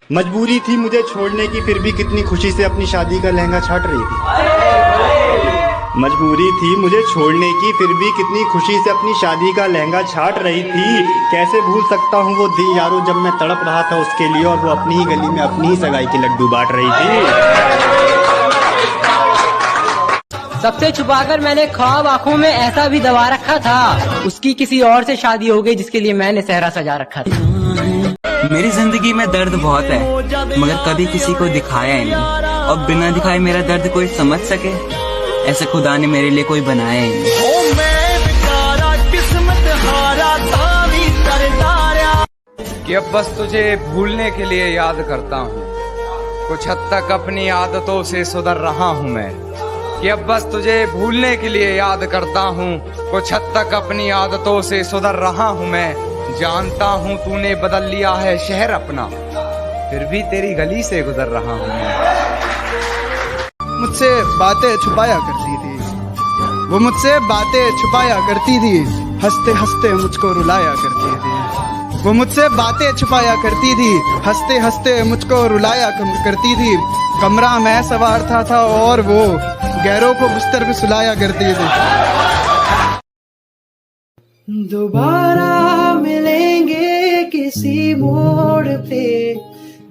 मजबूरी थी मुझे छोड़ने की, फिर भी कितनी खुशी से अपनी शादी का लहंगा छाट रही थी। मजबूरी थी मुझे छोड़ने की, फिर भी कितनी खुशी से अपनी शादी का लहंगा छाट रही थी। कैसे भूल सकता हूँ वो दिन यारो, जब मैं तड़प रहा था उसके लिए और वो अपनी ही गली में अपनी ही सगाई के लड्डू बांट रही थी। सबसे छुपाकर मैंने ख्वाब आंखों में ऐसा भी दबा रखा था, उसकी किसी और से शादी हो गई जिसके लिए मैंने सेहरा सजा रखा था। मेरी जिंदगी में दर्द बहुत है, मगर कभी किसी को दिखाया ही नहीं, और बिना दिखाए मेरा दर्द कोई समझ सके, ऐसे खुदा ने मेरे लिए कोई बनाया ही नहीं। कि अब बस तुझे भूलने के लिए याद करता हूँ, कुछ हद तक अपनी आदतों से सुधर रहा हूँ मैं। कि अब बस तुझे भूलने के लिए याद करता हूँ, कुछ हद तक अपनी आदतों से सुधर रहा हूँ मैं। जानता हूँ तूने बदल लिया है शहर अपना, फिर भी तेरी गली से गुजर रहा हूँ मैं। मुझसे बातें छुपाया करती थी, वो मुझसे बातें छुपाया करती थी, हंसते हंसते मुझको रुलाया करती थी। वो मुझसे बातें छुपाया करती थी, हंसते हंसते मुझको रुलाया करती थी। कमरा मैं संवारता था और वो गैरों को बिस्तर पे सुलाया करती थी। दोबारा मिलेंगे किसी मोड़ पे,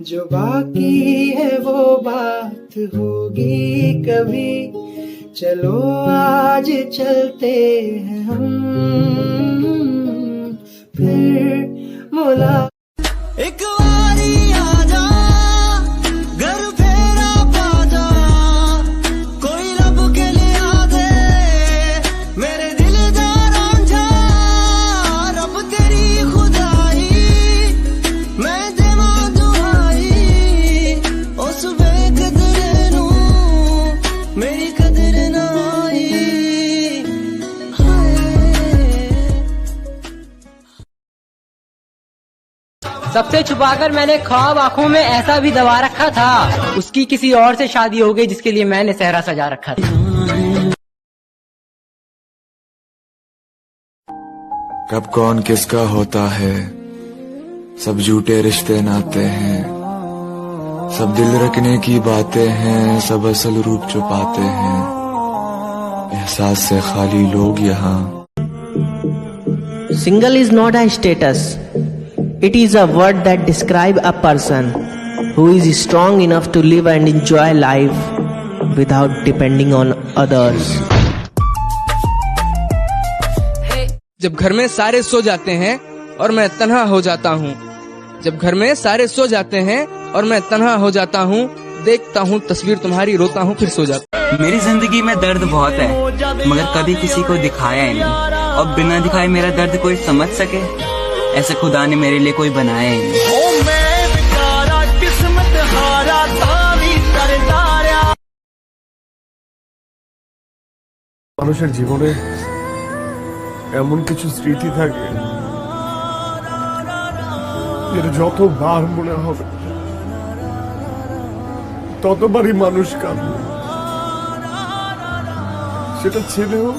जो बाकी है वो बात होगी कभी। चलो आज चलते हैं हम, फिर मुला एक बारी आजा, घर फेरा बाजा, कोई रब के लिए आ दे मेरे दिल जा रांझा। रब तेरी खुदाई मैं देवा दुआई, उस बेकदर नू मेरी कदर ना आई। सबसे छुपाकर मैंने ख्वाब आंखों में ऐसा भी दबा रखा था, उसकी किसी और से शादी हो गई जिसके लिए मैंने सेहरा सजा रखा था। कब कौन किसका होता है, सब झूठे रिश्ते नाते हैं, सब दिल रखने की बातें हैं, सब असल रूप छुपाते हैं, एहसास से खाली लोग यहाँ। Single is not a status. It is a word that describes a person who is strong enough to live and enjoy life without depending on others. जब घर में सारे सो जाते हैं और मैं तन्हा हो जाता हूँ, जब घर में सारे सो जाते हैं और मैं तन्हा हो जाता हूँ, देखता हूँ तस्वीर तुम्हारी, रोता हूँ फिर सो जाता हूँ। मेरी जिंदगी में दर्द बहुत है, मगर कभी किसी को दिखाया ही नहीं, और बिना दिखाए मेरा दर्द कोई समझ सके, ऐसे खुदा ने मेरे लिए कोई बनाया ही नहीं। মানুষের জীবনে এমন কিছু স্মৃতি থাকে যেটা যতবার মনে হবে ততবারই মানুষ কাঁদবে, সেটা ছেলে হোক